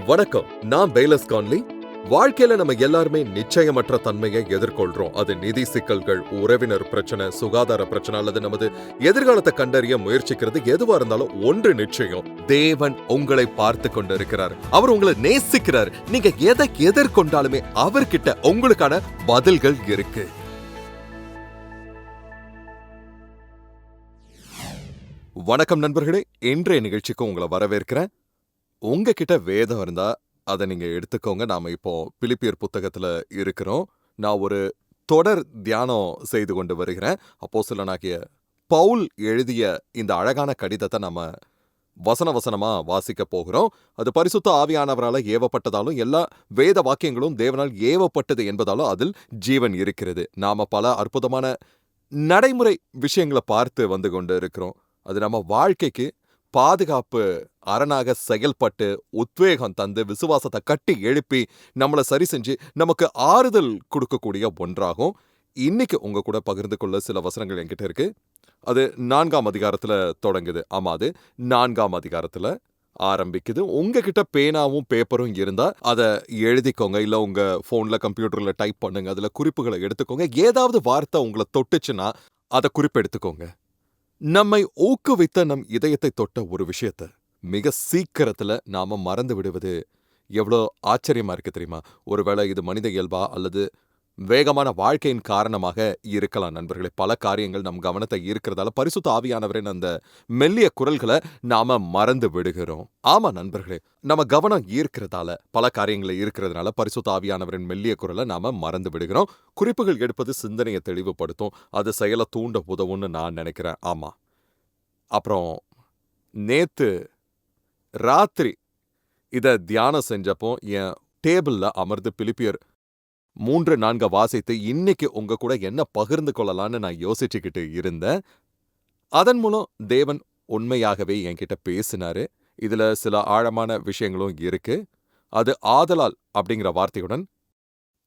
வணக்கம், நான் palace Connolly. வாழ்க்கையில நம்ம எல்லாருமே நிச்சயமற்ற தன்மையை எதிர்கொள்றோம். அது நிதி சிக்கல்கள், உறவினர் பிரச்சனை, சுகாதார பிரச்சனை அல்லது நமது எதிர்காலத்தை கண்டறிய முயற்சிக்கிறது எதுவா இருந்தாலும் ஒன்று நிச்சயம், தேவன் உங்களை பார்த்து கொண்டிருக்கிறார். அவர் உங்களை நேசிக்கிறார். நீங்க எதை எதிர்கொண்டாலுமே அவர்கிட்ட உங்களுக்கான பதில்கள் இருக்கு. வணக்கம் நண்பர்களே, இன்றைய நிகழ்ச்சிக்கு உங்களை வரவேற்கிறேன். உங்ககிட்ட வேதம் இருந்தா அதை நீங்க எடுத்துக்கோங்க. நாம இப்போ பிலிப்பியர் புத்தகத்துல இருக்கிறோம். நான் ஒரு தொடர் தியானம் செய்து கொண்டு வருகிறேன். அப்போஸ்தலனாகிய பவுல் எழுதிய இந்த அழகான கடிதத்தை நாம வசனமா வாசிக்க போகிறோம். அது பரிசுத்த ஆவியானவரால் ஏவப்பட்டதாலும் எல்லா வேத வாக்கியங்களும் தேவனால் ஏவப்பட்டது என்பதாலும் அதில் ஜீவன் இருக்கிறது. நாம பல அற்புதமான நடைமுறை விஷயங்களை பார்த்து வந்து கொண்டு இருக்கிறோம். அது நம்ம வாழ்க்கைக்கு பாதுகாப்பு அரணாக செயல்பட்டு உத்வேகம் தந்து விசுவாசத்தை கட்டி எழுப்பி நம்மளை சரி செஞ்சு நமக்கு ஆறுதல் கொடுக்கக்கூடிய ஒன்றாகும். இன்னைக்கு உங்க கூட பகிர்ந்து கொள்ள சில வசனங்கள் என்கிட்ட இருக்கு. அது 4ஆம் அதிகாரத்துல தொடங்குது. ஆமா, அது 4ஆம் அதிகாரத்துல ஆரம்பிக்குது. உங்ககிட்ட பேனாவும் பேப்பரும் இருந்தா அதை எழுதிக்கோங்க. இல்ல உங்க போன்ல கம்ப்யூட்டர்ல டைப் பண்ணுங்க. அதுல குறிப்புகளை எடுத்துக்கோங்க. ஏதாவது வார்த்தை உங்களை தொட்டுச்சுன்னா அதை குறிப்பெடுத்துக்கோங்க. நம்மை ஊக்குவித்த நம் இதயத்தை தொட்ட ஒரு விஷயத்த மிக சீக்கிரத்துல நாம மறந்து விடுவது எவ்வளோ ஆச்சரியமா இருக்கு தெரியுமா? ஒருவேளை இது மனித இயல்பா அல்லது வேகமான வாழ்க்கையின் காரணமாக இருக்கலாம். நண்பர்களே, பல காரியங்கள் நம் கவனத்தை ஈர்க்கிறதால பரிசுத்த ஆவியானவரின் அந்த மெல்லிய குரல்களை நாம மறந்து விடுகிறோம். ஆமா நண்பர்களே, நம்ம கவனம் ஈர்க்கிறதால பல காரியங்களை இருக்கிறதுனால பரிசுத்த ஆவியானவரின் மெல்லிய குரலை நாம மறந்து விடுகிறோம். குறிப்புகள் எடுப்பது சிந்தனையை தெளிவுபடுத்தும். அது செயலை தூண்ட உதவும்னு நான் நினைக்கிறேன். ஆமா. அப்புறம் நேத்து ராத்திரி இத தியானம் செஞ்சப்போ என் டேபிள்ல அமர்ந்து பிலிப்பியர் 3-4 வாசித்து இன்னைக்கு உங்க கூட என்ன பகிர்ந்து கொள்ளலான்னு நான் யோசிச்சுக்கிட்டு இருந்தேன். அதன் மூலம் தேவன் உண்மையாகவே என்கிட்ட பேசினாரு. இதுல சில ஆழமான விஷயங்களும் இருக்கு. அது ஆதலால் அப்படிங்கிற வார்த்தையுடன்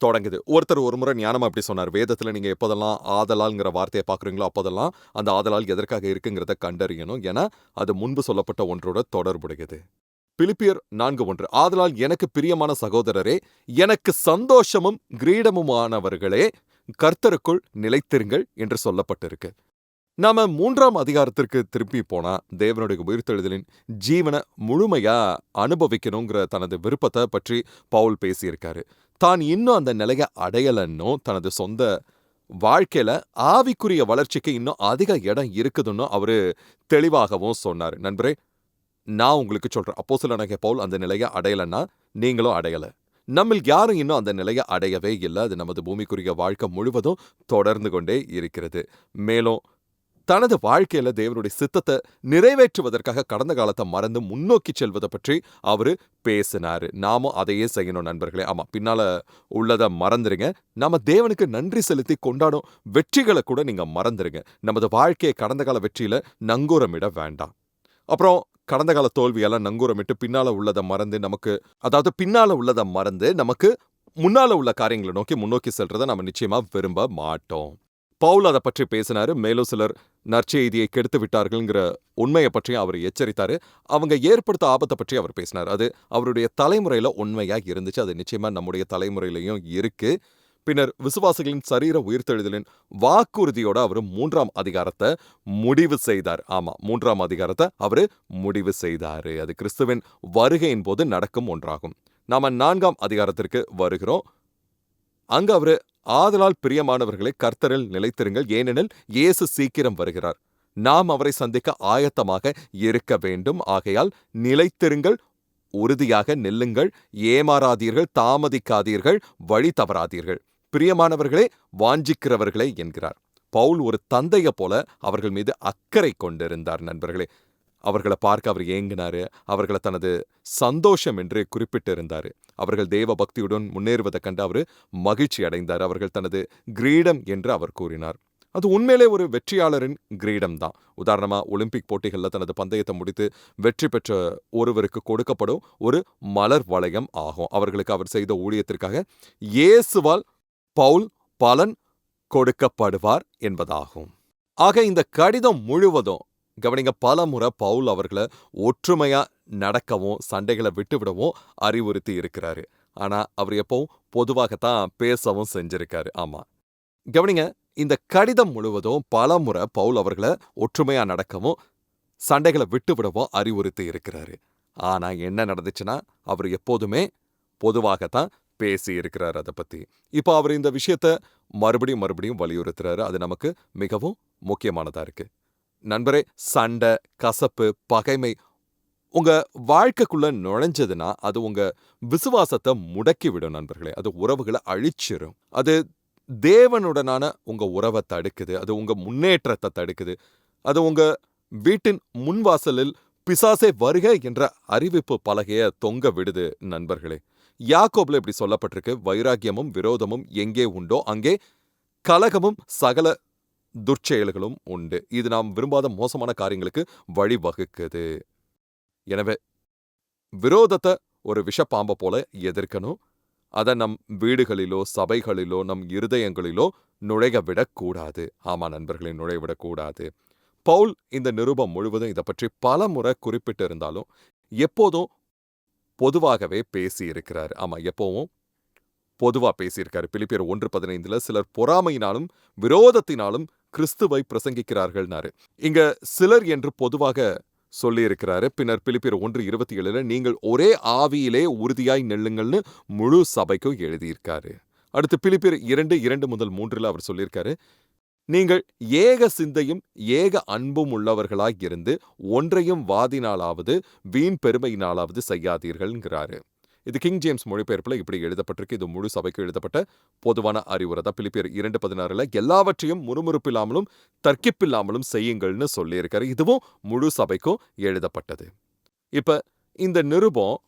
தொடங்குது. ஒருத்தர் ஒரு முறை ஞானமா அப்படி சொன்னார், வேதத்துல நீங்க எப்போதெல்லாம் ஆதலால்ங்கிற வார்த்தையை பார்க்குறீங்களோ அப்போதெல்லாம் அந்த ஆதலால் எதற்காக இருக்குங்கிறத கண்டறியணும். ஏன்னா அது முன்பு சொல்லப்பட்ட ஒன்றோட தொடர்புடையது. பிலிப்பியர் 4:1 ஆதலால் எனக்கு பிரியமான சகோதரரே, எனக்கு சந்தோஷமும் கிரீடமுமானவர்களே, கர்த்தருக்குள் நிலைத்திருங்கள் என்று சொல்லப்பட்டிருக்கு. நாம 3ஆம் அதிகாரத்திற்கு திருப்பி போனா தேவனுடைய உயிர்த்தெழுதலின் ஜீவனை முழுமையா அனுபவிக்கணுங்கிற தனது விருப்பத்தை பற்றி பவுல் பேசியிருக்காரு. தான் இன்னும் அந்த நிலையை அடையலன்னோ தனது சொந்த வாழ்க்கையில ஆவிக்குரிய வளர்ச்சிக்கு இன்னும் அதிக இடம் இருக்குதுன்னு அவரு தெளிவாகவும் சொன்னார். நண்பரே, நான் உங்களுக்கு சொல்றேன், அப்போஸ்தலனாகிய பவுல் அந்த நிலையை அடையலன்னா நீங்களும் அடையல. நம்மில் யாரும் இன்னும் அந்த நிலையை அடையவே இல்லை. அது நமது பூமிக்குரிய வாழ்க்கை முழுவதும் தொடர்ந்து கொண்டே இருக்கிறது. மேலும் தனது வாழ்க்கையில தேவனுடைய சித்தத்தை நிறைவேற்றுவதற்காக கடந்த காலத்தை மறந்து முன்னோக்கி செல்வதை பற்றி அவரு பேசினாரு. நாமும் அதையே செய்யணும் நண்பர்களே. ஆமா, பின்னால உள்ளதை மறந்துருங்க. நாம தேவனுக்கு நன்றி செலுத்தி கொண்டாடும் வெற்றிகளை கூட நீங்க மறந்துருங்க. நமது வாழ்க்கையை கடந்த கால வெற்றியில நங்கூரமிட வேண்டாம். அப்புறம் கடந்த கால தோல்வியெல்லாம் நங்கூரமிட்டு பின்னால உள்ளதை மறந்து நமக்கு முன்னால உள்ள காரியங்களை நோக்கி முன்னோக்கி செல்றதை நம்ம நிச்சயமா விரும்ப மாட்டோம். பவுல் அதை பற்றி பேசினாரு. மேலும் சிலர் நற்செய்தியை கெடுத்து விட்டார்கள்ங்கிற உண்மையை பற்றி அவர் எச்சரித்தாரு. அவங்க ஏற்படுத்த ஆபத்தை பற்றி அவர் பேசினார். அது அவருடைய தலைமுறையில உண்மையா இருந்துச்சு. அது நிச்சயமா நம்முடைய தலைமுறையிலையும் இருக்கு. பின்னர் விசுவாசிகளின் சரீர உயிர்த்தெழுதலின் வாக்குறுதியோட அவர் 3ஆம் அதிகாரத்தை முடிவு செய்தார். ஆமா, 3ஆம் அதிகாரத்தை அவரு முடிவு செய்தாரு. அது கிறிஸ்துவின் வருகையின் போது நடக்கும் ஒன்றாகும். நாம 4ஆம் அதிகாரத்திற்கு வருகிறோம். அங்க அவரு ஆதலால் பிரியமானவர்களை கர்த்தரில் நிலைத்திருங்கள், ஏனெனில் இயேசு சீக்கிரம் வருகிறார். நாம் அவரை சந்திக்க ஆயத்தமாக இருக்க வேண்டும். ஆகையால் நிலைத்திருங்கள், உறுதியாக நில்லுங்கள், ஏமாறாதீர்கள், தாமதிக்காதீர்கள், வழி தவறாதீர்கள். பிரியமானவர்களே, வாஞ்சிக்கிறவர்களே என்கிறார். பவுல் ஒரு தந்தையை போல அவர்கள் மீது அக்கறை கொண்டிருந்தார். நண்பர்களே, அவர்களை பார்க்க அவர் ஏங்கினாரு. அவர்களை தனது சந்தோஷம் என்று குறிப்பிட்டிருந்தாரு. அவர்கள் தேவ பக்தியுடன் முன்னேறுவதை கண்டு அவர் மகிழ்ச்சி அடைந்தார். அவர்கள் தனது கிரீடம் என்று அவர் கூறினார். அது உண்மையிலே ஒரு வெற்றியாளரின் கிரீடம் தான். உதாரணமா ஒலிம்பிக் போட்டிகளில் தனது பந்தயத்தை முடித்து வெற்றி பெற்ற ஒருவருக்கு கொடுக்கப்படும் ஒரு மலர் வளையம் ஆகும். அவர்களுக்கு அவர் செய்த ஊழியத்திற்காக இயேசுவால் பவுல் பலன் கொடுக்கப்படுவார் என்பதாகும். ஆக இந்த கடிதம் முழுவதும் கவனிங்க, பல முறை பவுல் அவர்களை ஒற்றுமையா நடக்கவும் சண்டைகளை விட்டுவிடவும் அறிவுறுத்தி இருக்கிறாரு. ஆனா அவர் எப்பவும் பொதுவாகத்தான் பேசவும் செஞ்சிருக்காரு. ஆமா, கவனிங்க, இந்த கடிதம் முழுவதும் பலமுறை பவுல் அவர்களை ஒற்றுமையா நடக்கவும் சண்டைகளை விட்டுவிடவும் அறிவுறுத்தி இருக்கிறாரு. ஆனா என்ன நடந்துச்சுன்னா, அவர் எப்போதுமே பொதுவாகத்தான் பேசி இருக்கிறார் அதை பத்தி. இப்போ அவர் இந்த விஷயத்த மறுபடியும் வலியுறுத்துறாரு. அது நமக்கு மிகவும் முக்கியமானதா இருக்கு. நண்பரே, சண்டை, கசப்பு, பகைமை உங்க வாழ்க்கைக்குள்ள நுழைஞ்சதுன்னா அது உங்க விசுவாசத்தை முடக்கி விடும் நண்பர்களே. அது உறவுகளை அழிச்சிரும். அது தேவனுடனான உங்க உறவை தடுக்குது. அது உங்க முன்னேற்றத்தை தடுக்குது. அது உங்க வீட்டின் முன்வாசலில் பிசாசே வருக என்ற அறிவிப்பு பலகைய தொங்க விடுது நண்பர்களே. யாக்கோபுல இப்படி சொல்லப்பட்டிருக்கு, வைராக்கியமும் விரோதமும் எங்கே உண்டோ அங்கே கலகமும் சகல துர்ச்செயல்களும் உண்டு. இது நாம் விரும்பாத மோசமான காரியங்களுக்கு வழிவகுக்குது. எனவே விரோதத்தை ஒரு விஷப்பாம்பை போல எதிர்க்கணும். அதை நம் வீடுகளிலோ சபைகளிலோ நம் இருதயங்களிலோ நுழைய விடக்கூடாது. ஆமா நண்பர்களை, நுழைய விடக்கூடாது. பவுல் இந்த நிருபம் முழுவதும் இதை பற்றி பல முறை குறிப்பிட்டு இருந்தாலும் எப்போதும் பொதுவாகவே பேசியிருக்கிறார். ஆமா, எப்பவும் பொதுவா பேசியிருக்காரு. பிலிப்பியர் 1:15 சிலர் பொறாமையினாலும் விரோதத்தினாலும் கிறிஸ்துவை பிரசங்கிக்கிறார்கள்னாரு. இங்க சிலர் என்று பொதுவாக சொல்லியிருக்கிறாரு. பின்னர் பிலிப்பியர் 1:27 நீங்கள் ஒரே ஆவியிலே உறுதியாய் நெல்லுங்கள்னு முழு சபைக்கும் எழுதியிருக்காரு. அடுத்து பிலிப்பியர் 2:2-3 அவர் சொல்லியிருக்காரு, நீங்கள் ஏக சிந்தையும் ஏக அன்பும் உள்ளவர்களாய் இருந்து ஒன்றையும் வாதினாலாவது வீண் பெருமையினாலாவது செய்யாதீர்கள்ங்கிறாரு. இது கிங் ஜேம்ஸ் மொழிபெயர்ப்புல இப்படி எழுதப்பட்டிருக்கு. இது முழு சபைக்கு எழுதப்பட்ட பொதுவான அறிவுரை தான். பிலிப்பியர் 2:16 எல்லாவற்றையும் முறுமுறுப்பில்லாமலும் தர்க்கிப்பில்லாமலும் செய்யுங்கள்னு சொல்லியிருக்காரு. இதுவும் முழு சபைக்கும் எழுதப்பட்டது. இப்ப இந்த நிருபம்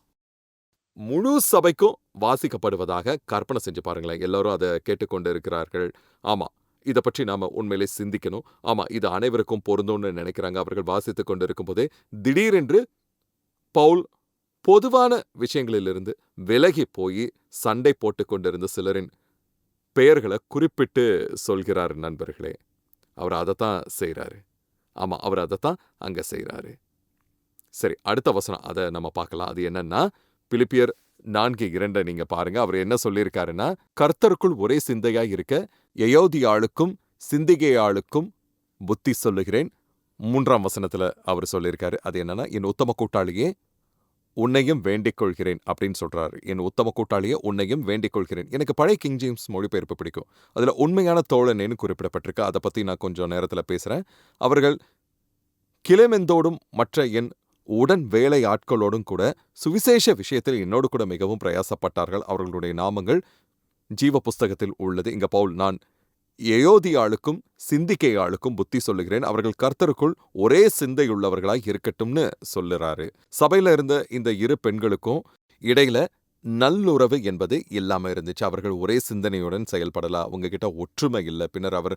முழு சபைக்கும் வாசிக்கப்படுவதாக கற்பனை செஞ்சு பாருங்களேன். எல்லாரும் அதை கேட்டுக்கொண்டு இருக்கிறார்கள். ஆமா, இதை பற்றி நாம உண்மையிலே சிந்திக்கணும். ஆமா, இது அனைவருக்கும் பொருந்தும்னு நினைக்கிறாங்க. அவர்கள் வாசித்துக் கொண்டு இருக்கும் போதே திடீரென்று பவுல் பொதுவான விஷயங்களிலிருந்து விலகி போய் சண்டை போட்டுக் கொண்டிருந்த சிலரின் பெயர்களை குறிப்பிட்டு சொல்கிறார் நண்பர்களே. அவர் அதைத்தான் செய்கிறாரு. ஆமா, அவர் அதைத்தான் அங்க செய்கிறாரு. சரி, அடுத்த வசனம் அதை நம்ம பார்க்கலாம். அது என்னன்னா பிலிப்பியர் 4:2 நீங்க பாருங்க. அவர் என்ன சொல்லியிருக்காருன்னா, கர்த்தருக்குள் ஒரே சிந்தையாய் இருக்க எயோதியாளுக்கும் சிந்திகேயாளுக்கும் புத்தி சொல்லுகிறேன். 3ஆம் வசனத்துல அவர் சொல்லியிருக்காரு. அது என்னன்னா, என் உத்தம கூட்டாளியே உன்னையும் வேண்டிக் கொள்கிறேன் அப்படின்னு சொல்றாரு. என் உத்தம கூட்டாளியே உன்னையும் வேண்டிக் கொள்கிறேன். எனக்கு பழைய கிங் ஜேம்ஸ் மொழிபெயர்ப்பு பிடிக்கும். அதுல உண்மையான தோழனேன்னு குறிப்பிடப்பட்டிருக்கு. அதை பத்தி நான் கொஞ்சம் நேரத்துல பேசுறேன். அவர்கள் கிளெமெந்தோடும் மற்ற என் உடன் வேலை ஆட்களோடும் கூட சுவிசேஷ விஷயத்தில் என்னோடு கூட மிகவும் பிரயாசப்பட்டார்கள். அவர்களுடைய நாமங்கள் ஜீவ புஸ்தகத்தில் உள்ளது. இங்க பவுல், நான் எயோதியாளுக்கும் சிந்திகேயாளுக்கும் புத்தி சொல்லுகிறேன். அவர்கள் கர்த்தருக்குள் ஒரே சிந்தையுள்ளவர்களாய் இருக்கட்டும்னு சொல்லுறாரு. சபையில இருந்த இந்த இரு பெண்களுக்கும் இடையில நல்லுறவு என்பது இல்லாம இருந்துச்சு. அவர்கள் ஒரே சிந்தனையுடன் செயல்படல. அவங்க கிட்ட ஒற்றுமை இல்லை. பின்னர் அவர்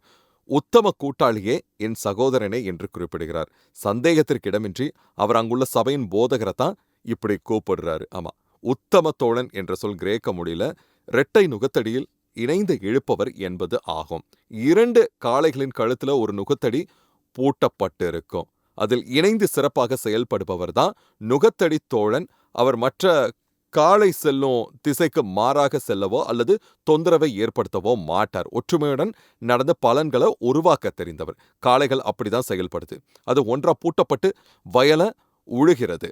உத்தம கூட்டாளியே என் சகோதரனே என்று குறிப்பிடுகிறார். சந்தேகத்திற்கு இடமின்றி அவர் அங்குள்ள சபையின் போதகரைத்தான் இப்படி கூப்பிடுறாரு. ஆமா, உத்தம தோழன் என்ற சொல் கிரேக்க மொழியில இரட்டை நுகத்தடியில் இணைந்து இழுப்பவர் என்பது ஆகும். 2 காளைகளின் கழுத்துல ஒரு நுகத்தடி பூட்டப்பட்டிருக்கும். அதில் இணைந்து சிறப்பாக செயல்படுபவர் தான் நுகத்தடி தோழன். அவர் மற்ற காளை செல்லும் திசைக்கு மாறாக செல்லவோ அல்லது தொந்தரவை ஏற்படுத்தவோ மாட்டார். ஒற்றுமையுடன் நடந்த பலன்களை உருவாக்க தெரிந்தவர். காளைகள் அப்படிதான் செயல்படுது. அது ஒன்றா பூட்டப்பட்டு வயல உழுகிறது.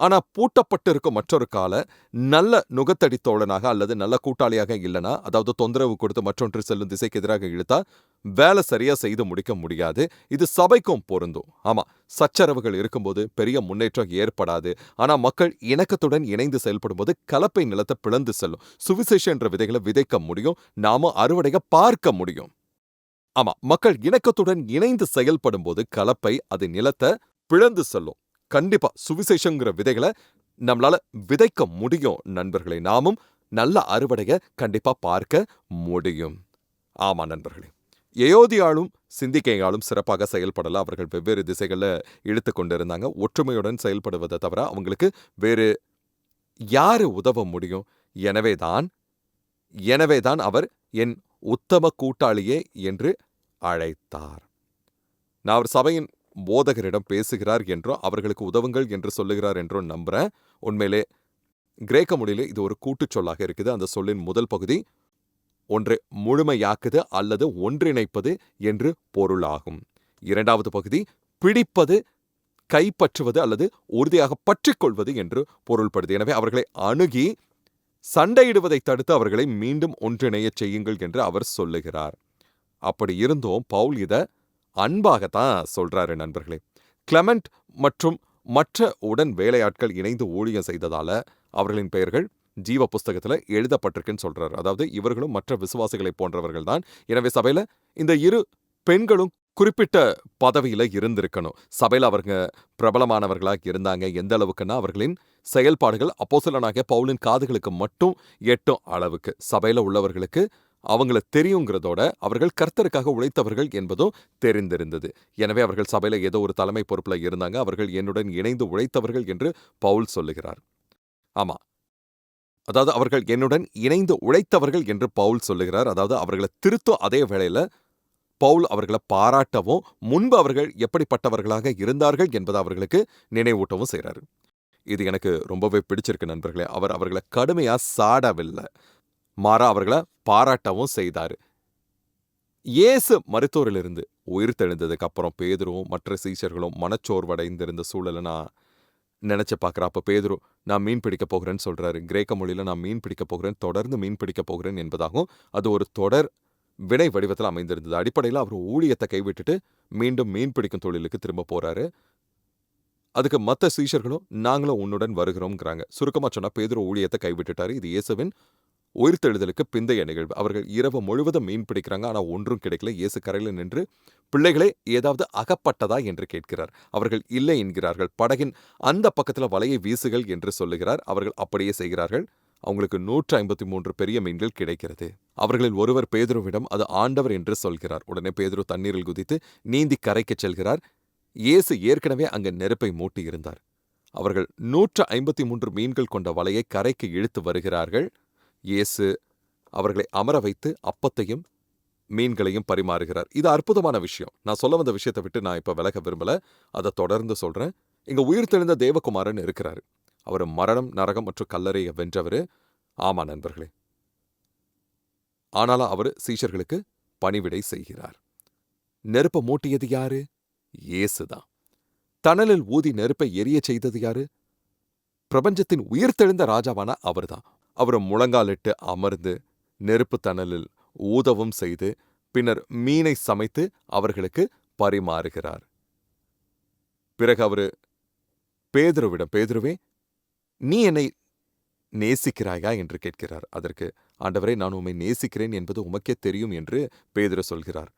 ஆனா பூட்டப்பட்டு இருக்கும் மற்றொரு காலை நல்ல நுகத்தடி தோழனாக அல்லது நல்ல கூட்டாளியாக இல்லைனா, அதாவது தொந்தரவு கொடுத்து மற்றொன்று செல்லும் திசைக்கு எதிராக இழுத்தா வேலை சரியா செய்து முடிக்க முடியாது. இது சபைக்கும் பொருந்தும். ஆமா, சச்சரவுகள் இருக்கும்போது பெரிய முன்னேற்றம் ஏற்படாது. ஆனா மக்கள் இணக்கத்துடன் இணைந்து செயல்படும் போது கலப்பை நிலத்தை பிளந்து செல்லும். சுவிசேஷம் என்ற விதைகளை விதைக்க முடியும். நாம அறுவடையை பார்க்க முடியும். ஆமா, மக்கள் இணக்கத்துடன் இணைந்து செயல்படும் போது கலப்பை அது நிலத்தை பிளந்து செல்லும். கண்டிப்பா சுவிசேஷங்கிற விதைகளை நம்மளால விதைக்க முடியும் நண்பர்களே. நாமும் நல்ல அறுவடையை கண்டிப்பா பார்க்க முடியும். ஆமா நண்பர்களே, எயோதியாளும் சிந்திகேயாளும் சிறப்பாக செயல்படல. அவர்கள் வெவ்வேறு திசைகளில் இழுத்து கொண்டு இருந்தாங்க. ஒற்றுமையுடன் செயல்படுவதை தவிர அவங்களுக்கு வேறு யாரு உதவ முடியும்? எனவேதான் அவர் என் உத்தம கூட்டாளியே என்று அழைத்தார். நான் அவர் சபையின் போதகரிடம் பேசுகிறார் என்றும் அவர்களுக்கு உதவுங்கள் என்று சொல்லுகிறார் என்றும் நம்புறேன். உண்மையிலே கிரேக்க மொழியிலே இது ஒரு கூட்டுச் சொல்லாக இருக்குது. அந்த சொல்லின் முதல் பகுதி ஒன்றை முழுமையாக்குது அல்லது ஒன்றிணைப்பது என்று பொருளாகும். இரண்டாவது பகுதி பிடிப்பது, கைப்பற்றுவது அல்லது உறுதியாக பற்றிக்கொள்வது என்று பொருள்படுது. எனவே அவர்களை அணுகி சண்டையிடுவதை தடுத்து அவர்களை மீண்டும் ஒன்றிணையச் செய்யுங்கள் என்று அவர் சொல்லுகிறார். அப்படி இருந்தும் பவுல் இத அன்பாகத்தான் சொல்றாரு நண்பர்களே. கிளமெண்ட் மற்றும் மற்ற உடன் வேலையாட்கள் இணைந்து ஊழியம் செய்ததால அவர்களின் பெயர்கள் ஜீவ புஸ்தகத்துல எழுதப்பட்டிருக்குன்னு சொல்றாரு. அதாவது இவர்களும் மற்ற விசுவாசிகளை போன்றவர்கள் தான். எனவே சபையில இந்த இரு பெண்களும் குறிப்பிட்ட பதவியில இருந்திருக்கணும். சபையில அவங்க பிரபலமானவர்களாக இருந்தாங்க. எந்த அளவுக்குன்னா அவர்களின் செயல்பாடுகள் அப்போஸ்தலனாகிய பவுலின் காதுகளுக்கு மட்டும் எட்டும் அளவுக்கு சபையில உள்ளவர்களுக்கு அவங்கள தெரியுங்கிறதோட அவர்கள் கர்த்தருக்காக உழைத்தவர்கள் என்பதும் தெரிந்திருந்தது. எனவே அவர்கள் சபையில ஏதோ ஒரு தலைமை பொறுப்புல இருந்தாங்க. அவர்கள் என்னுடன் இணைந்து உழைத்தவர்கள் என்று பவுல் சொல்லுகிறார். ஆமா, அதாவது அவர்கள் என்னுடன் இணைந்து உழைத்தவர்கள் என்று பவுல் சொல்லுகிறார். அதாவது அவர்களை திருத்தும் அதே வேளையில பவுல் அவர்களை பாராட்டவும் முன்பு அவர்கள் எப்படிப்பட்டவர்களாக இருந்தார்கள் என்பதை அவர்களுக்கு நினைவூட்டவும் செய்கிறார். இது எனக்கு ரொம்பவே பிடிச்சிருக்கு நண்பர்களே. அவர் அவர்களை கடுமையா சாடவில்லை, மாறா அவர்களை பாராட்டவும் செய்தார். இயேசு மருத்துவரிலிருந்து உயிர் தெழுந்ததுக்கு அப்புறம் பேதுருவும் மற்ற சீஷர்களும் மனச்சோர்வடைந்திருந்த சூழலை நான் நினைச்சு பார்க்குறேன். அப்போ பேதுரு நான் மீன் பிடிக்க போகிறேன்னு சொல்றாரு. கிரேக்க மொழியில நான் மீன் பிடிக்க போகிறேன், தொடர்ந்து மீன் பிடிக்க போகிறேன் என்பதாகவும் அது ஒரு தொடர் வினை வடிவத்தில் அமைந்திருந்தது. அடிப்படையில் அவர் ஊழியத்தை கைவிட்டுட்டு மீண்டும் மீன் பிடிக்கும் தொழிலுக்கு திரும்ப போறாரு. அதுக்கு மற்ற சீஷர்களும் நாங்களும் உன்னுடன் வருகிறோம்ங்கிறாங்க. சுருக்கமா சொன்னா பேதுரு ஊழியத்தை கைவிட்டுட்டாரு. இது இயேசுவின் உயிர்த்தெழுதலுக்கு பிந்தைய நிகழ்வு. அவர்கள் இரவு முழுவதும் மீன் பிடிக்கிறாங்க, ஆனா ஒன்றும் கிடைக்கல. இயேசு கரையில் நின்று பிள்ளைகளே ஏதாவது அகப்பட்டதா என்று கேட்கிறார். அவர்கள் இல்லை என்கிறார்கள். படகின் அந்த பக்கத்துல வலையை வீசுகள் என்று சொல்லுகிறார். அவர்கள் அப்படியே செய்கிறார்கள். அவங்களுக்கு 153 பெரிய மீன்கள் கிடைக்கிறது. அவர்களில் ஒருவர் பேதுருவிடம் அது ஆண்டவர் என்று சொல்கிறார். உடனே பேதுரு தண்ணீரில் குதித்து நீந்தி கரைக்கு செல்கிறார். இயேசு ஏற்கனவே அங்கு நெருப்பை மூட்டி இருந்தார். அவர்கள் 153 மீன்கள் கொண்ட வலையை கரைக்கு இழுத்து வருகிறார்கள். இயேசு அவர்களை அமர வைத்து அப்பத்தையும் மீன்களையும் பரிமாறுகிறார். இது அற்புதமான விஷயம். நான் சொல்ல வந்த விஷயத்தை விட்டு நான் இப்ப விலக விரும்பல, அதை தொடர்ந்து சொல்றேன். இங்க உயிர்த்தெழுந்த தேவகுமாரன் இருக்கிறாரு. அவர் மரணம், நரகம் மற்றும் கல்லறையை வென்றவர். ஆமா நண்பர்களே. ஆனாலும் அவர் சீஷர்களுக்கு பணிவிடை செய்கிறார். நெருப்பை மூட்டியது யாரு? இயேசுதான். தணலில் ஊதி நெருப்பை எரிய செய்தது யாரு? பிரபஞ்சத்தின் உயிர்த்தெழுந்த ராஜாவான அவர்தான். அவர் முழங்காலிட்டு அமர்ந்து நெருப்பு தணலில் ஊதவும் செய்து பின்னர் மீனை சமைத்து அவர்களுக்கு பரிமாறுகிறார். பிறகு அவரு பேதுருவிடம், பேதுருவே நீ என்னை நேசிக்கிறாயா என்று கேட்கிறார். அதற்கு ஆண்டவரே நான் உம்மை நேசிக்கிறேன் என்பது உமக்கே தெரியும் என்று பேதுரு சொல்கிறார்.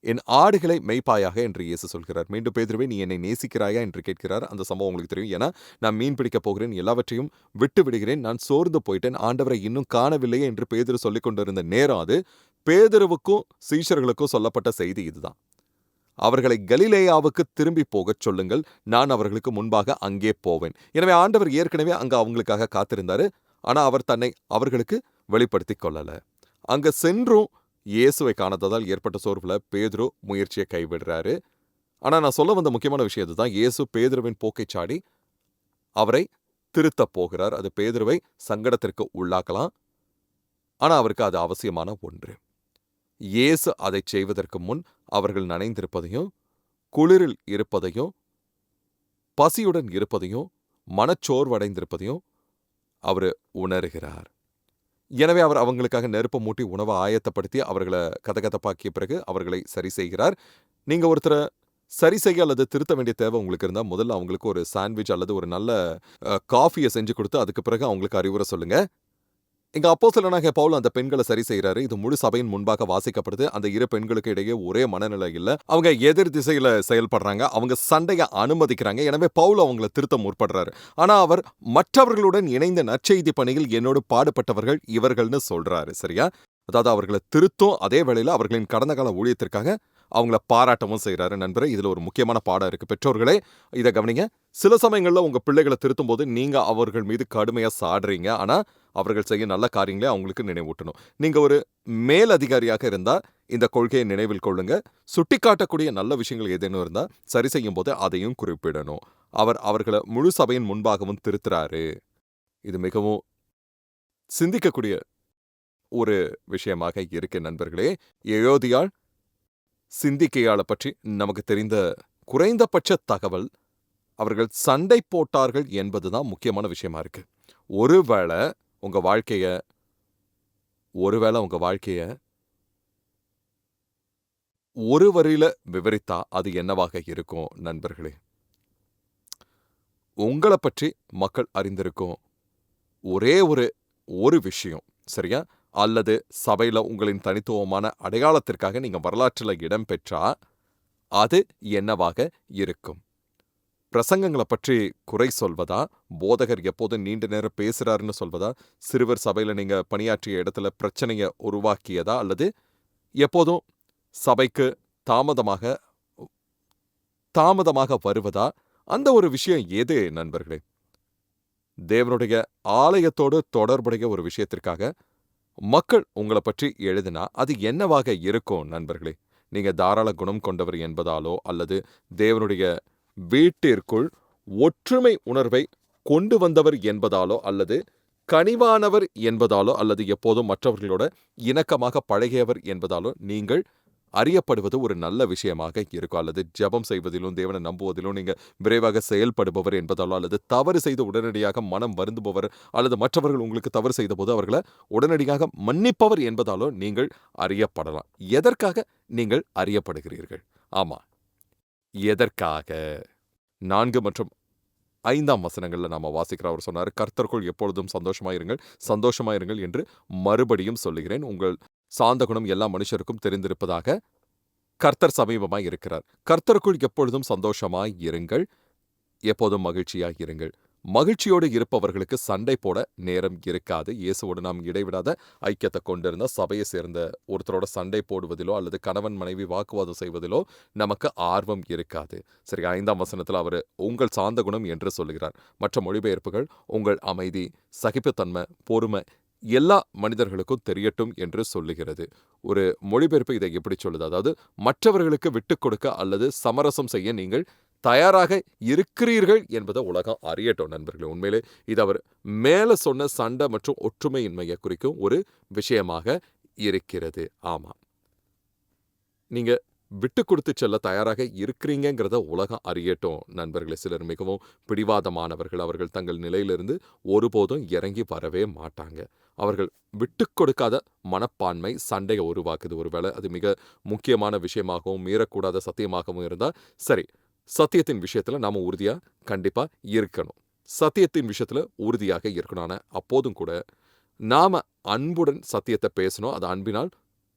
என் ஆடுகளை மெய்ப்பாயாக என்று இயேசு சொல்கிறார். மீண்டும் பேதுருவே நீ என்னை நேசிக்கிறாயா என்று கேட்கிறார். அந்த சம்பவம் உங்களுக்கு தெரியும். ஏன்னா நான் மீன் பிடிக்க போகிறேன், எல்லாவற்றையும் விட்டு விடுகிறேன், நான் சோர்ந்து போயிட்டேன், ஆண்டவரை இன்னும் காணவில்லையே என்று பேதுரு சொல்லிக் கொண்டிருந்த நேரம் அது. பேதுருவுக்கும் சீஷர்களுக்கும் சொல்லப்பட்ட செய்தி இதுதான். அவர்களை கலிலேயாவுக்கு திரும்பி போகச் சொல்லுங்கள், நான் அவர்களுக்கு முன்பாக அங்கே போவேன். எனவே ஆண்டவர் ஏற்கனவே அங்க அவங்களுக்காக காத்திருந்தாரு. ஆனா அவர் தன்னை அவர்களுக்கு வெளிப்படுத்திக் கொள்ளல. அங்க சென்றும் இயேசுவை காணாததால் ஏற்பட்ட சோர்வுல பேதுரு முயற்சியை கைவிடுறாரு. ஆனா நான் சொல்ல வந்த முக்கியமான விஷயம் இதுதான். இயேசு பேதுருவின் போக்கை சாடி அவரை திருத்தப் போகிறார். அது பேதுருவை சங்கடத்திற்கு உள்ளாக்கலாம். ஆனா அவருக்கு அது அவசியமான ஒன்று. இயேசு அதை செய்வதற்கு முன் அவர்கள் நனைந்திருப்பதையும், குளிரில் இருப்பதையும், பசியுடன் இருப்பதையும், மனச்சோர்வடைந்திருப்பதையும் அவர் உணர்கிறார். எனவே அவர் அவங்களுக்காக நெருப்பை மூட்டி உணவை ஆயத்தப்படுத்தி அவர்களை கதகதப்பாக்கிய பிறகு அவர்களை சரி செய்கிறார். நீங்க ஒருத்தரை சரி செய்ய அல்லது திருத்த வேண்டிய தேவை உங்களுக்கு இருந்தால் முதல்ல அவங்களுக்கு ஒரு சாண்ட்விச் அல்லது ஒரு நல்ல காஃபியை செஞ்சு கொடுத்து அதுக்கு பிறகு அவங்களுக்கு அறிவுரை சொல்லுங்க. இங்க அப்போஸ்தலனாகிய பவுல் அந்த பெண்களை சரி செய்யறாரு. இது முழு சபையின் முன்பாக வாசிக்கப்படுது. அந்த இரு பெண்களுக்கு இடையே ஒரே மனநிலை இல்ல. அவங்க எதிர் திசையில செயல்படுறாங்க. அவங்க சண்டையை அனுமதிக்கிறாங்க. எனவே பவுல் அவங்களை திருத்த முற்படுறாரு. ஆனா அவர் மற்றவர்களுடன் இணைந்த நற்செய்தி பணியில் என்னோடு பாடுபட்டவர்கள் இவர்கள்னு சொல்றாரு. சரியா? அதாவது அவர்களை திருத்தும் அதே வேளையில அவர்களின் கடந்த கால ஊழியத்திற்காக அவங்கள பாராட்டவும் செய்யறாரு. நண்பரே, இதுல ஒரு முக்கியமான பாடம் இருக்கு. பெற்றோர்களே இதை கவனிங்க. சில சமயங்கள்ல உங்க பிள்ளைகளை திருத்தும் போது நீங்க அவர்கள் மீது கடுமையா சாடுறீங்க. ஆனா அவர்கள் செய்ய நல்ல காரியங்களே அவங்களுக்கு நினைவூட்டணும். நீங்க ஒரு மேல் அதிகாரியாக இருந்தா இந்த கொள்கையை நினைவில் கொள்ளுங்க. சுட்டிக்காட்டக்கூடிய நல்ல விஷயங்கள் ஏதேனும் இருந்தா சரி செய்யும் போது அதையும் குறிப்பிடணும். அவர் அவர்கள முழு சபையின் முன்பாகவும் திருத்துறாரு. இது மிகவும் சிந்திக்கக்கூடிய ஒரு விஷயமாக இருக்கு நண்பர்களே. யெயோதியாள், சிந்திக்கையாள பற்றி நமக்கு தெரிந்த குறைந்தபட்ச தகவல், அவர்கள் சண்டை போட்டார்கள் என்பதுதான் முக்கியமான விஷயமா இருக்கு. ஒருவேளை உங்க வாழ்க்கைய ஒரு வரியில விவரித்தா அது என்னவாக இருக்கும் நண்பர்களே? உங்கள பற்றி மக்கள் அறிந்திருக்கும் ஒரே ஒரு விஷயம், சரியா? அல்லது சபையில உங்களின் தனித்துவமான அடையாளத்திற்காக நீங்க வரலாற்றில இடம் பெற்றா, அது என்னவாக இருக்கும்? பிரசங்கங்கள பற்றி குறை சொல்வதா? போதகர் எப்போதும் நீண்ட நேரம் பேசுறாருன்னு சொல்வதா? சிறுவர் சபையில நீங்க பணியாற்றிய இடத்துல பிரச்சனைய உருவாக்கியதா? அல்லது எப்போதும் சபைக்கு தாமதமாக வருவதா? அந்த ஒரு விஷயம் எது நண்பர்களே? தேவனுடைய ஆலயத்தோடு தொடர்புடைய ஒரு விஷயத்திற்காக மக்கள் உங்கள பற்றி எழுதினா அது என்னவாக இருக்கும் நண்பர்களே? நீங்க தாராள குணம் கொண்டவர் என்பதாலோ, அல்லது தேவனுடைய வீட்டிற்குள் ஒற்றுமை உணர்வை கொண்டு வந்தவர் என்பதாலோ, அல்லது கனிவானவர் என்பதாலோ, அல்லது எப்போதும் மற்றவர்களோட இணக்கமாக பழகியவர் என்பதாலோ நீங்கள் அறியப்படுவது ஒரு நல்ல விஷயமாக இருக்கும். அல்லது ஜெபம் செய்வதிலும் தேவனை நம்புவதிலும் நீங்க விரைவாக செயல்படுபவர் என்பதாலோ, அல்லது தவறு செய்து உடனடியாக மனம் வருந்துபவர், அல்லது மற்றவர்கள் உங்களுக்கு தவறு செய்தபோது அவர்களை உடனடியாக மன்னிப்பவர் என்பதாலோ நீங்கள் அறியப்படலாம். எதற்காக நீங்கள் அறியப்படுகிறீர்கள்? ஆமா, எதற்காக? 4 மற்றும் 5 வசனங்கள்ல நாம வாசிக்கிறோம். அவர் சொன்னாரு, கர்த்தருக்குள் எப்பொழுதும் சந்தோஷமாயிருங்கள் என்று மறுபடியும் சொல்லுகிறேன். உங்கள் சாந்த குணம் எல்லா மனுஷருக்கும் தெரிந்திருப்பதாக கர்த்தர் சமீபமாய் இருக்கிறார். கர்த்தருக்குள் எப்பொழுதும் சந்தோஷமாய் இருங்கள், எப்போதும் மகிழ்ச்சியாய் இருங்கள். மகிழ்ச்சியோடு இருப்பவர்களுக்கு சண்டை போட நேரம் இருக்காது. இயேசுவோடு நாம் இடைவிடாத ஐக்கியத்தை கொண்டிருந்த சபையை சேர்ந்த ஒருத்தரோட சண்டை போடுவதிலோ, அல்லது கணவன் மனைவி வாக்குவாதம் செய்வதிலோ நமக்கு ஆர்வம் இருக்காது. சரி, 5 வசனத்தில் அவர் உங்கள் சாந்த குணம் என்று சொல்லுகிறார். மற்ற மொழிபெயர்ப்புகள் உங்கள் அமைதி, சகிப்புத்தன்மை, பொறுமை எல்லா மனிதர்களுக்கும் தெரியட்டும் என்று சொல்லுகிறது. ஒரு மொழிபெயர்ப்பு இதை எப்படி சொல்லுது? அதாவது மற்றவர்களுக்கு விட்டுக் கொடுக்க அல்லது சமரசம் செய்ய நீங்கள் தயாராக இருக்கிறீர்கள் என்பதை உலகம் அறியட்டும் நண்பர்களே. உண்மையிலே இது அவர் மேல சொன்ன சண்டை மற்றும் ஒற்றுமையின்மையை குறிக்கும் ஒரு விஷயமாக இருக்கிறது. ஆமா, நீங்க விட்டு கொடுத்து செல்ல தயாராக இருக்கிறீங்கிறத உலகம் அறியட்டும் நண்பர்களே. சிலர் மிகவும் பிடிவாதமானவர்கள். அவர்கள் தங்கள் நிலையிலிருந்து ஒருபோதும் இறங்கி வரவே மாட்டாங்க. அவர்கள் விட்டு கொடுக்காத மனப்பான்மை சண்டையை உருவாக்குது. ஒருவேளை அது மிக முக்கியமான விஷயமாகவும் மீறக்கூடாத சத்தியமாகவும் இருந்தால் சரி, சத்தியத்தின் விஷயத்துல நாம உறுதியா கண்டிப்பா இருக்கணும். சத்தியத்தின் விஷயத்துல உறுதியாக இருக்கணும். ஆனா அப்போதும் கூட நாம அன்புடன் சத்தியத்தை பேசணும். அது அன்பினால்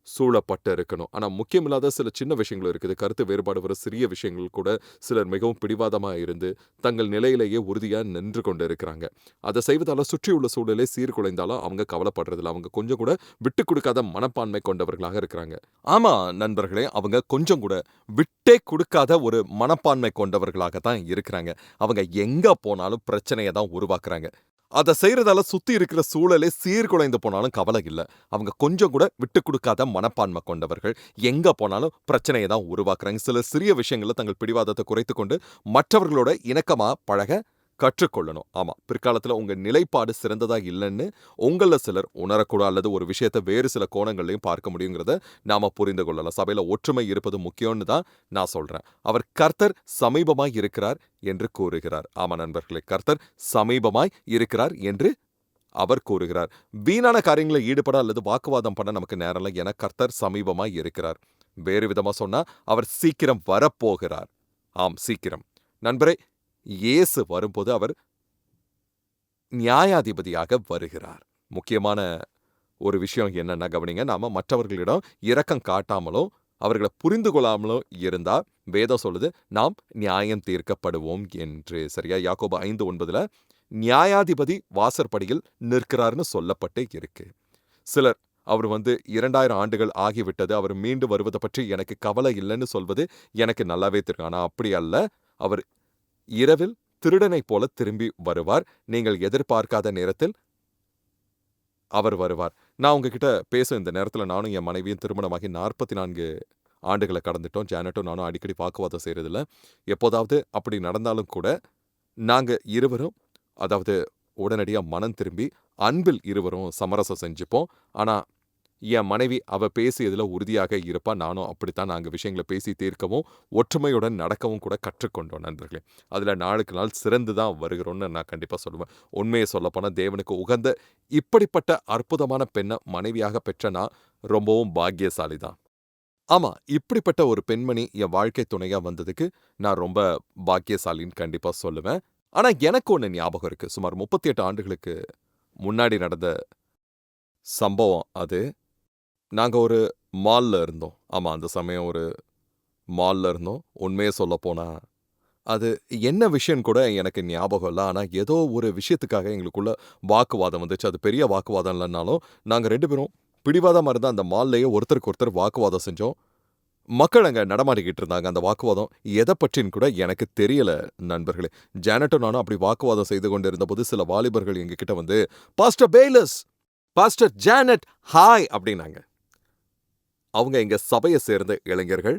சூழப்பட்டு இருக்கணும். ஆனா முக்கியமில்லாத சில சின்ன விஷயங்கள் இருக்குது. கருத்து வேறுபாடு வர சிறிய விஷயங்கள் கூட சிலர் மிகவும் பிடிவாதமா இருந்து தங்கள் நிலையிலேயே உறுதியா நின்று கொண்டு இருக்கிறாங்க. அதை செய்வதால சுற்றியுள்ள சூழலே சீர்குலைந்தாலும் அவங்க கவலைப்படுறதில்ல. அவங்க கொஞ்சம் கூட விட்டு கொடுக்காத மனப்பான்மை கொண்டவர்களாக இருக்கிறாங்க. ஆமா நண்பர்களே, அவங்க கொஞ்சம் கூட விட்டே கொடுக்காத ஒரு மனப்பான்மை கொண்டவர்களாக தான் இருக்கிறாங்க. அவங்க எங்க போனாலும் பிரச்சனையை தான் உருவாக்குறாங்க. அதை செய்யறதால சுத்தி இருக்கிற சூழலே சீர்குலைந்து போனாலும் கவலை இல்லை. அவங்க கொஞ்சம் கூட விட்டு கொடுக்காத மனப்பான்மை கொண்டவர்கள். எங்க போனாலும் பிரச்சனையை தான் உருவாக்குறாங்க. சில சிறிய விஷயங்கள்ல தங்கள் பிடிவாதத்தை குறைத்துக் கொண்டு மற்றவர்களோட இணக்கமா பழக கற்றுக்கொள்ளணும். ஆமா, பிற்காலத்துல உங்க நிலைப்பாடு சிறந்ததா இல்லைன்னு உங்கள சிலர் உணரக்கூடாது, அல்லது ஒரு விஷயத்தை வேறு சில கோணங்கள்லையும் பார்க்க முடியுங்கிறத நாம புரிந்து கொள்ளலாம். சபையில ஒற்றுமை இருப்பது முக்கியம்னு தான் நான் சொல்றேன். அவர் கர்த்தர் சமீபமாய் இருக்கிறார் என்று கூறுகிறார். ஆமா நண்பர்களே, கர்த்தர் சமீபமாய் இருக்கிறார் என்று அவர் கூறுகிறார். வீணான காரியங்களில் ஈடுபட அல்லது வாக்குவாதம் பண்ண நமக்கு நேரம் இல்லை. என கர்த்தர் சமீபமாய் இருக்கிறார். வேறு விதமா சொன்னா அவர் சீக்கிரம் வரப்போகிறார். ஆம், சீக்கிரம். நண்பரே, இயேசு வரும்போது அவர் நியாயாதிபதியாக வருகிறார். முக்கியமான ஒரு விஷயம் என்னன்னா கவனிங்க, நாம மற்றவர்களிடம் இரக்கம் காட்டாமலும் அவர்களை புரிந்து கொள்ளாமலும் இருந்தா வேதம் சொல்லுது நாம் நியாயம் தீர்க்கப்படுவோம் என்று. சரியா? யாக்கோபு 5:9 நியாயாதிபதி வாசற்படியில் நிற்கிறார்னு சொல்லப்பட்டு இருக்கு. சிலர் அவர் 2000 ஆண்டுகள் ஆகிவிட்டது, அவர் மீண்டு வருவதை பற்றி எனக்கு கவலை இல்லைன்னு சொல்வது எனக்கு நல்லாவே தெரியும். ஆனா அப்படி அல்ல. அவர் இரவில் திருடனைப் போல திரும்பி வருவார். நீங்கள் எதிர்பார்க்காத நேரத்தில் அவர் வருவார். நான் உங்ககிட்ட பேச இந்த நேரத்துல நானும் என் மனைவியும் திருமணமாகி 44 ஆண்டுகள கடந்துட்டோம். ஜானட்டும் நானும் அடிக்கடி வாக்குவாதம் செய்றதில்ல. எப்போதாவது அப்படி நடந்தாலும் கூட, நாங்க இருவரும் அதாவது உடனடியா மனம் திரும்பி, அன்பில் இருவரும் சமரசம் செஞ்சுப்போம். ஆனா, என் மனைவி அவ பேசியதுல உறுதியாக இருப்பா. நானும் அப்படித்தான். நாங்க விஷயங்கள பேசி தீர்க்கவும், ஒற்றுமையுடன் நடக்கவும் கூட கற்றுக்கொண்டோம் நண்பர்களே. அதுல நாளுக்கு நாள் சிறந்து தான் வருகிறோம்னு நான் கண்டிப்பா சொல்லுவேன். உண்மைய சொல்லப்போனா தேவனுக்கு உகந்த இப்படிப்பட்ட அற்புதமான பெண்ண மனைவியாக பெற்ற நான் ரொம்பவும் பாக்கியசாலி தான். ஆமா, இப்படிப்பட்ட ஒரு பெண்மணி என் வாழ்க்கை துணையா வந்ததுக்கு நான் ரொம்ப பாக்கியசாலின்னு கண்டிப்பா சொல்லுவேன். ஆனா எனக்கு ஒண்ணு ஞாபகம் இருக்கு. சுமார் 38 ஆண்டுகளுக்கு முன்னாடி நடந்த சம்பவம் அது. நாங்க ஒரு மால்ல இருந்தோம். ஆமா, அந்த சமயம் ஒரு மால்ல இருந்தோம். உண்மைய சொல்லப்போனா, அது என்ன விஷயம்னு கூட எனக்கு ஞாபகம் இல்ல. ஆனா ஏதோ ஒரு விஷயத்துக்காக எங்களுக்குள்ள வாக்குவாதம் வந்துச்சு. அது பெரிய வாக்குவாதம் இல்லன்னாலும், நாங்க 2 பேரும் பிடிவாதமா இருந்தா அந்த மால்லயே ஒருத்தருக்கு ஒருத்தர் வாக்குவாதம் செஞ்சோம். மக்கள் அங்க நடமாடிக்கிட்டு இருந்தாங்க. அந்த வாக்குவாதம் எத பற்றின்னு கூட எனக்கு தெரியல நண்பர்களே. ஜானட்டும் நானும் அப்படி வாக்குவாதம் செய்து கொண்டிருந்தபோது சில வாலிபர்கள் எங்ககிட்ட வந்து, "பாஸ்டர் பேய்லஸ், பாஸ்டர் ஜானட், ஹாய்" அப்படின்னாங்க. அவங்க எங்க சபைய சேர்ந்த இளைஞர்கள்.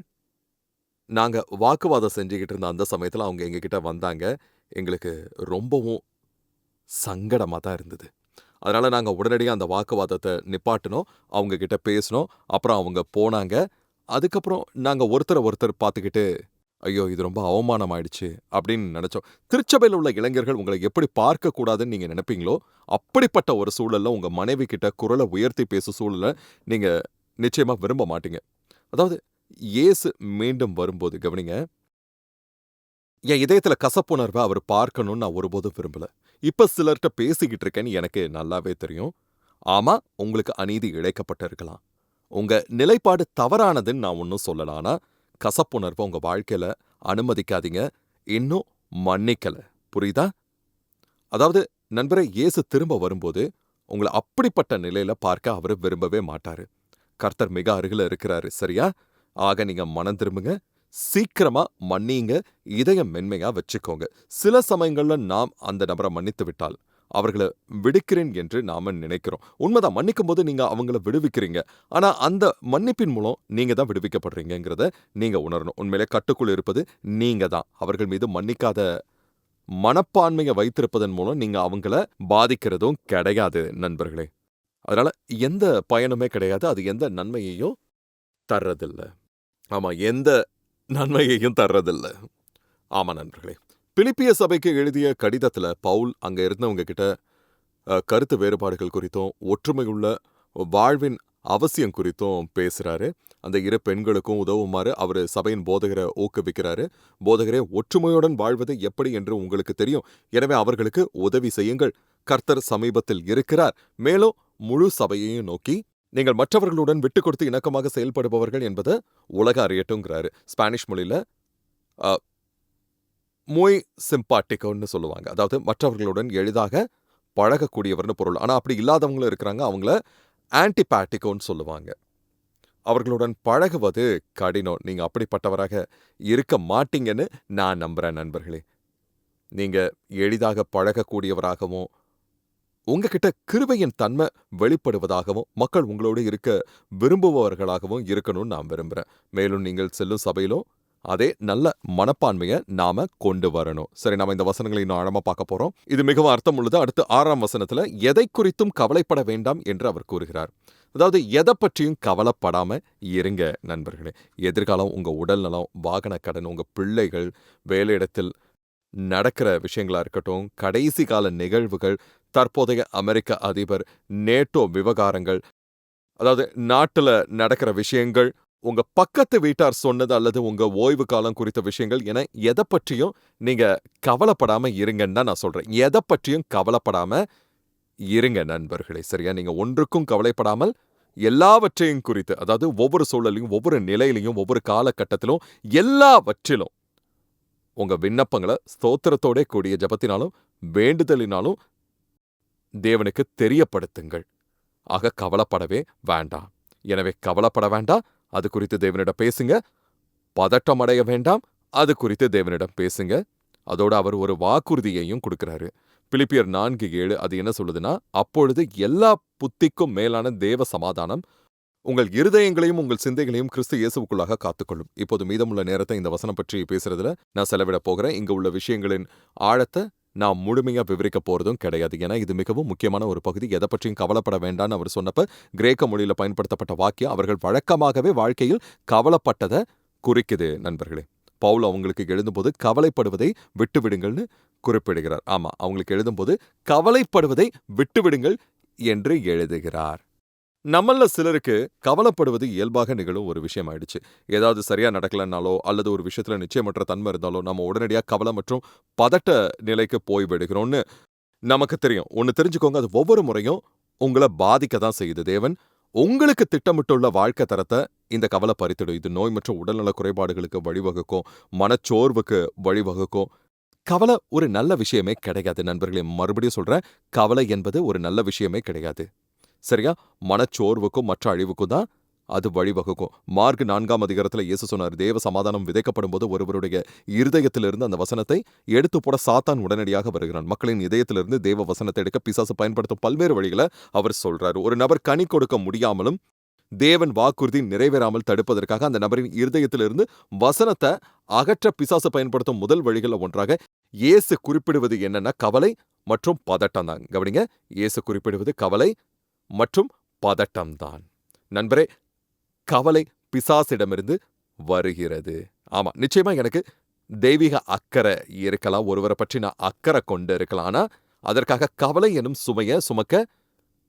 நாங்க வாக்குவாதம் செஞ்சுகிட்டு இருந்த அந்த சமயத்துல அவங்க எங்ககிட்ட வந்தாங்க. எங்களுக்கு ரொம்பவும் சங்கடமா தான் இருந்தது. அதனால நாங்க உடனடியா அந்த வாக்குவாதத்த நிப்பாட்டுனோம். அவங்க கிட்ட பேசுனோம். அப்புறம் அவங்க போனாங்க. அதுக்கப்புறம் நாங்க ஒருத்தர ஒருத்தர் பார்த்துக்கிட்டு, ஐயோ! இது ரொம்ப அவமானமாயிடுச்சு அப்படின்னு நெனச்சோம். திருச்சபையில உள்ள இளைஞர்கள் உங்கள எப்படி பார்க்கக்கூடாதுன்னு நீங்க நெனைப்பீங்களோ, அப்படிப்பட்ட ஒரு சூழல்ல உங்க மனைவி கிட்ட குரல உயர்த்தி பேசும் சூழல நீங்க நிச்சயமா விரும்ப மாட்டீங்க. அதாவது இயேசு மீண்டும் வரும்போது கவனிங்க, என் இதயத்துல கசப்புணர்வ அவர் பார்க்கணும்னு நான் ஒருபோதும் விரும்பல. இப்ப சிலர்ட்ட பேசிக்கிட்டு இருக்கேன்னு எனக்கு நல்லாவே தெரியும். ஆமா, உங்களுக்கு அநீதி இழைக்கப்பட்டிருக்கலாம். உங்க நிலைப்பாடு தவறானதுன்னு நான் ஒண்ணும் சொல்லல. ஆனா, கசப்புணர்வ உங்க வாழ்க்கையில அனுமதிக்காதீங்க. இன்னும் மன்னிக்கல. புரியுதா? அதாவது நண்பரே, இயேசு திரும்ப வரும்போது, உங்கள அப்படிப்பட்ட நிலையில பார்க்க அவரு விரும்பவே மாட்டாரு. கர்த்தர் மிக அருகில இருக்கிறாரு. சரியா? ஆக நீங்க மனம் திரும்புங்க. சீக்கிரமா மன்னியுங்க. இதயம் மென்மையா வச்சுக்கோங்க. சில சமயங்கள்ல நாம் அந்த நபர மன்னித்து விட்டால், அவர்கள விடுக்கிறேன் என்று நாம நினைக்கிறோம். உண்மைதான், மன்னிக்கும்போது நீங்க அவங்கள விடுவிக்கிறீங்க. ஆனா அந்த மன்னிப்பின் மூலம் நீங்க தான் விடுவிக்கப்படுறீங்கங்கிறத நீங்க உணரணும். உண்மையிலே கட்டுக்குள் இருப்பது நீங்க தான். அவர்கள் மீது மன்னிக்காத மனப்பான்மைய வைத்திருப்பதன் மூலம் நீங்க அவங்கள பாதிக்கிறதும் கிடையாது நண்பர்களே. அதனால எந்த பயனுமே கிடையாது. அது எந்த நன்மையையும் தர்றதில்ல. ஆமா, எந்த நன்மையையும் தர்றதில்ல. ஆமா நண்பர்களே. பிலிப்பிய சபைக்கு எழுதிய கடிதத்துல பவுல் அங்க இருந்தவங்க கிட்ட கருத்து வேறுபாடுகள் குறித்தும், ஒற்றுமையுள்ள வாழ்வின் அவசியம் குறித்தும் பேசுறாரு. அந்த இரு பெண்களுக்கும் உதவுமாறு அவரு சபையின் போதகரை ஊக்குவிக்கிறாரு. போதகரே, ஒற்றுமையுடன் வாழ்வது எப்படி என்று உங்களுக்கு தெரியும். எனவே அவர்களுக்கு உதவி செய்யுங்கள். கர்த்தர் சமீபத்தில் இருக்கிறார். மேலும் முழு சபையையும் நோக்கி, நீங்கள் மற்றவர்களுடன் விட்டுக் கொடுத்து இணக்கமாக செயல்படுபவர்கள் என்பதை உலக அறியட்டுங்கிறாரு. ஸ்பானிஷ் மொழியில அ muy சிம்பாட்டிகோன்னு சொல்லுவாங்க. அதாவது மற்றவர்களுடன் எளிதாக பழகக்கூடியவர்னு பொருள். ஆனா அப்படி இல்லாதவங்களும் இருக்கிறாங்க. அவங்கள ஆன்டிபாட்டிகோன்னு சொல்லுவாங்க. அவர்களுடன் பழகுவது கடினம். நீங்க அப்படிப்பட்டவராக இருக்க மாட்டீங்கன்னு நான் நம்புறேன் நண்பர்களே. நீங்க எளிதாக பழகக்கூடியவராகவும், உங்ககிட்ட கிருபையின் தன்மை வெளிப்படுவதாகவும், மக்கள் உங்களோடு இருக்க விரும்புபவர்களாகவும் இருக்கணும்னு நான் விரும்புறேன். மேலும் நீங்கள் செல்லும் சபையிலும் அதே நல்ல மனப்பான்மைய நாம கொண்டு வரணும். சரி, நாம இந்த வசனங்களை இன்னும் ஆழமா பார்க்க போறோம். இது மிகவும் அர்த்தம் உள்ளது. அடுத்து 6ஆம் வசனத்துல எதை குறித்தும் கவலைப்பட வேண்டாம் என்று அவர் கூறுகிறார். அதாவது எதை பற்றியும் கவலைப்படாம இருங்க நண்பர்களே. எதிர்காலம், உங்க உடல் நலம், வாகன கடன், உங்க பிள்ளைகள், வேலையிடத்தில் நடக்கிற விஷயங்களா இருக்கட்டும், கடைசி கால நிகழ்வுகள், தற்போதைய அமெரிக்க அதிபர், நேட்டோ விவகாரங்கள், அதாவது நாட்டுல நடக்கிற விஷயங்கள், உங்க பக்கத்து வீட்டார் சொன்னது அல்லது உங்க ஓய்வு காலம் குறித்த விஷயங்கள் என எதை பற்றியும் நீங்க கவலைப்படாம இருங்கன்னு தான் நான் சொல்றேன். எதை பற்றியும் கவலைப்படாம இருங்க நண்பர்களே. சரியா? நீங்க ஒன்றுக்கும் கவலைப்படாமல் எல்லாவற்றையும் குறித்து, அதாவது ஒவ்வொரு சூழலையும், ஒவ்வொரு நிலையிலையும், ஒவ்வொரு காலகட்டத்திலும், எல்லாவற்றிலும் உங்க விண்ணப்பங்கள ஸ்தோத்திரத்தோட கூடிய ஜெபத்தினாலும் வேண்டுதலினாலும் தேவனுக்கு தெரியப்படுத்துங்கள். ஆக கவலைப்படவே வேண்டாம். எனவே கவலைப்பட வேண்டாம். அது குறித்து தேவனிடம் பேசுங்க. பதட்டம் அடைய வேண்டாம். அது குறித்து தேவனிடம் பேசுங்க. அதோட அவர் ஒரு வாக்குறுதியையும் கொடுக்கிறாரு. பிலிப்பியர் 4:7 அது என்ன சொல்லுதுன்னா, அப்பொழுது எல்லா புத்திக்கும் மேலான தேவ சமாதானம் உங்கள் இருதயங்களையும் உங்கள் சிந்தைகளையும் கிறிஸ்து இயேசுவுக்குள்ளாக காத்துக்கொள்ளும். இப்போது மீதமுள்ள நேரத்தை இந்த வசனம் பற்றி பேசுறதுல நான் செலவிட போகிறேன். இங்க உள்ள விஷயங்களின் ஆழத்தை நான் முழுமையா விவரிக்க போறதும் கிடையாது. ஏன்னா இது மிகவும் முக்கியமான ஒரு பகுதி. எதை பற்றியும் கவலைப்பட வேண்டாம்னு அவர் சொன்னப்ப கிரேக்க மொழியில பயன்படுத்தப்பட்ட வாக்கியம் அவர்கள் வழக்கமாகவே வாழ்க்கையில் கவலைப்பட்டதை குறிக்குது நண்பர்களே. பவுல் அவங்களுக்கு எழுதும்போது கவலைப்படுவதை விட்டுவிடுங்கள்னு குறிப்பிடுகிறார். ஆமா, அவங்களுக்கு எழுதும்போது கவலைப்படுவதை விட்டுவிடுங்கள் என்று எழுதுகிறார். நம்மள சிலருக்கு கவலைப்படுவது இயல்பாக நிகழும் ஒரு விஷயம் ஆயிடுச்சு. ஏதாவது சரியா நடக்கலனாலோ அல்லது ஒரு விஷயத்துல நிச்சயமற்ற தன்மை இருந்தாலோ நம்ம உடனடியா கவலை மற்றும் பதட்ட நிலைக்கு போய் விடுகிறோம்னு நமக்கு தெரியும். ஒன்னு தெரிஞ்சுக்கோங்க, அது ஒவ்வொரு முறையும் உங்களை பாதிக்க தான் செய்யுது. தேவன் உங்களுக்கு திட்டமிட்டுள்ள வாழ்க்கை தரத்தை இந்த கவலை பறித்திடும். இது நோய் மற்றும் உடல்நல குறைபாடுகளுக்கு வழிவகுக்கும், மனச்சோர்வுக்கு வழிவகுக்கும். கவலை ஒரு நல்ல விஷயமே கிடையாது நண்பர்களே. மறுபடியும் சொல்றேன், கவலை என்பது ஒரு நல்ல விஷயமே கிடையாது. சரியா? மனச்சோர்வுக்கும் மற்ற அழிவுக்கும் தான் அது வழிவகுக்கும். மார்க் 4ஆம் அதிகாரத்துல இயேசு சொன்னார், தேவ சமாதானம் விதைக்கப்படும் போது ஒருவருடைய இருதயத்திலிருந்து அந்த வசனத்தை எடுத்து போட சாத்தான் உடனடியாக வருகிறான். மக்களின் இதயத்திலிருந்து தேவ வசனத்தை எடுக்க பிசாசு பயன்படுத்தும் பல்வேறு வழிகளை அவர் சொல்றாரு. ஒரு நபர் கனி கொடுக்க முடியாமலும் தேவன் வாக்குறுதி நிறைவேறாமல் தடுப்பதற்காக அந்த நபரின் இருதயத்திலிருந்து வசனத்தை அகற்ற பிசாசு பயன்படுத்தும் முதல் வழிகளில் ஒன்றாக இயேசு குறிப்பிடுவது என்னன்னா கவலை மற்றும் பதட்டம் தான். கவனிங்க, இயேசு குறிப்பிடுவது கவலை மற்றும் பதட்டம் தான். நண்பரே, கவலை பிசாசிடமிருந்து வருகிறது. ஆமா, நிச்சயமா எனக்கு தெய்வீக அக்கறை இருக்கலாம், ஒருவரை பற்றி நான் அக்கறை கொண்டு இருக்கலாம். ஆனா அதற்காக கவலை எனும் சுமையை சுமக்க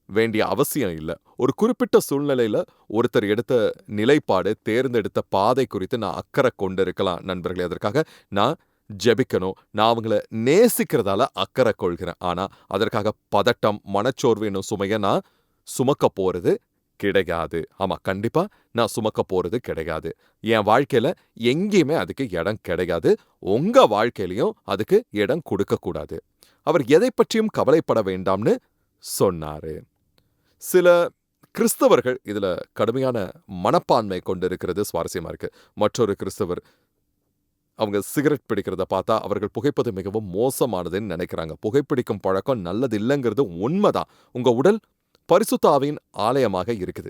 வேண்டிய அவசியம் இல்லை. ஒரு குறிப்பிட்ட சூழ்நிலையில ஒருத்தர் எடுத்த நிலைப்பாடு, தேர்ந்தெடுத்த பாதை குறித்து நான் அக்கறை கொண்டு இருக்கலாம் நண்பர்களே. அதற்காக நான் ஜெபிக்கணும், நான் அவங்கள நேசிக்கிறதால அக்கறை கொள்கிறேன். ஆனா அதற்காக பதட்டம், மனச்சோர்வு என்னும் சுமையை நான் சுமக்க போறது கிடையாது. ஆமா, கண்டிப்பா நான் சுமக்க போறது கிடையாது. என் வாழ்க்கையில எங்கேயுமே அதுக்கு இடம் கிடையாது. உங்க வாழ்க்கையிலையும் அதுக்கு இடம் கொடுக்க கூடாது. அவர் எதை பற்றியும் கவலைப்பட வேண்டாம்னு சொன்னாரு. சில கிறிஸ்தவர்கள் இதுல கடுமையான மனப்பான்மை கொண்டு இருக்கிறது சுவாரஸ்யமா இருக்கு. மற்றொரு கிறிஸ்தவர் அவங்க சிகரெட் பிடிக்கிறத பார்த்தா அவர்கள் புகைப்பது மிகவும் மோசமானதுன்னு நினைக்கிறாங்க. புகைப்பிடிக்கும் பழக்கம் நல்லது இல்லைங்கிறது உண்மைதான். உங்க உடல் பரிசுத்த ஆவியின் ஆலயமாக இருக்குது.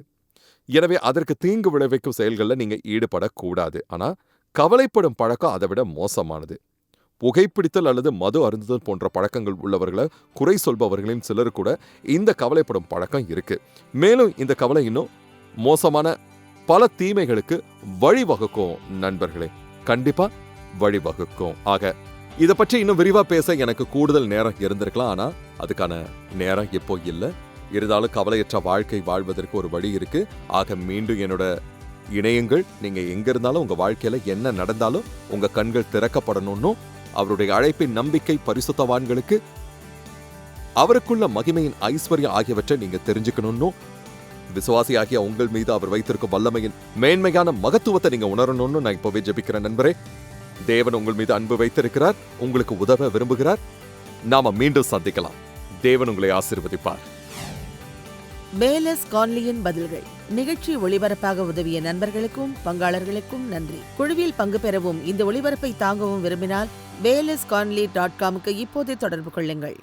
எனவே அதற்கு தீங்கு விளைவிக்கும் செயல்களில் நீங்க ஈடுபடக்கூடாது. ஆனா கவலைப்படும் பழக்கம் அதை விட மோசமானது. புகைப்பிடித்தல் அல்லது மது அருந்துதல் போன்ற பழக்கங்கள் உள்ளவர்களை குறை சொல்பவர்களின் சிலர் கூட இந்த கவலைப்படும் பழக்கம் இருக்கு. மேலும் இந்த கவலை இன்னும் மோசமான பல தீமைகளுக்கு வழிவகுக்கும் நண்பர்களே. கண்டிப்பா வழிவகுக்கும். ஆக இதை பற்றி இன்னும் விரிவா பேச எனக்கு கூடுதல் நேரம் இருந்திருக்கலாம். ஆனா அதுக்கான நேரம் இப்போ இல்லை. இருந்தாலும் கவலையற்ற வாழ்க்கை வாழ்வதற்கு ஒரு வழி இருக்கு. ஆக மீண்டும் என்னோட இணையங்கள். நீங்க எங்க இருந்தாலும் உங்க வாழ்க்கையில என்ன நடந்தாலும் உங்க கண்கள் திறக்கப்படணும்னு, அவருடைய அழைப்பின் நம்பிக்கை பரிசுத்தவான்களுக்கு அவருக்குள்ள மகிமையின் ஐஸ்வர்யம் ஆகியவற்றை நீங்க தெரிஞ்சுக்கணும்னு, விசுவாசியாகிய உங்கள் மீது அவர் வைத்திருக்கும் வல்லமையின் மேன்மையான மகத்துவத்தை நீங்க உணரணும்னு நான் இப்பவே ஜெபிக்கிறேன் நண்பரே. தேவன் உங்கள் மீது அன்பு வைத்திருக்கிறார், உங்களுக்கு உதவ விரும்புகிறார். நாம மீண்டும் சந்திக்கலாம். தேவன் உங்களை ஆசீர்வதிப்பார். பேலஸ் கான்லியின் பதில்கள். நிகழ்ச்சி ஒளிபரப்பாக உதவிய நண்பர்களுக்கும் பங்காளர்களுக்கும் நன்றி. குழுவில் பங்கு பெறவும் இந்த ஒளிபரப்பை தாங்கவும் விரும்பினால் BaylessConley.com இப்போதே தொடர்பு கொள்ளுங்கள்.